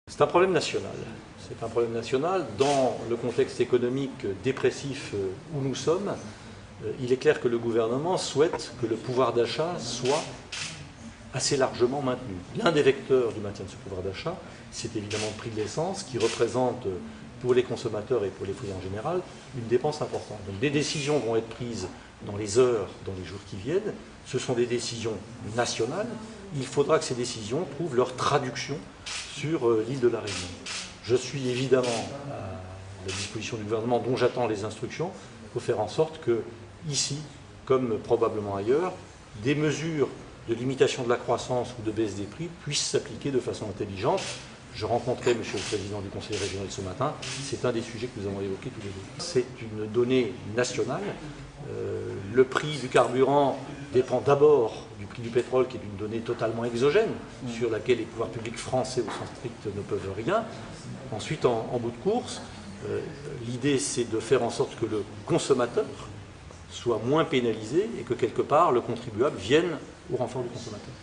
C'est un problème national. C'est un problème national. Dans le contexte économique dépressif où nous sommes, il est clair que le gouvernement souhaite que le pouvoir d'achat soit assez largement maintenu. L'un des vecteurs du maintien de ce pouvoir d'achat, c'est évidemment le prix de l'essence, qui représente pour les consommateurs et pour les foyers en général une dépense importante. Donc des décisions vont être prises dans les heures, dans les jours qui viennent. Ce sont des décisions nationales. Il faudra que ces décisions trouvent leur traduction sur l'île de la Réunion. Je suis évidemment à la disposition du gouvernement, dont j'attends les instructions, pour faire en sorte que, ici, comme probablement ailleurs, des mesures de limitation de la croissance ou de baisse des prix puissent s'appliquer de façon intelligente. Je rencontrais M. le Président du Conseil régional ce matin. C'est un des sujets que nous avons évoqués tous les deux. C'est une donnée nationale. Le prix du carburant dépend d'abord du prix du pétrole, qui est une donnée totalement exogène, sur laquelle les pouvoirs publics français, au sens strict, ne peuvent rien. Ensuite, en bout de course, l'idée, c'est de faire en sorte que le consommateur soit moins pénalisé et que, quelque part, le contribuable vienne au renfort du consommateur.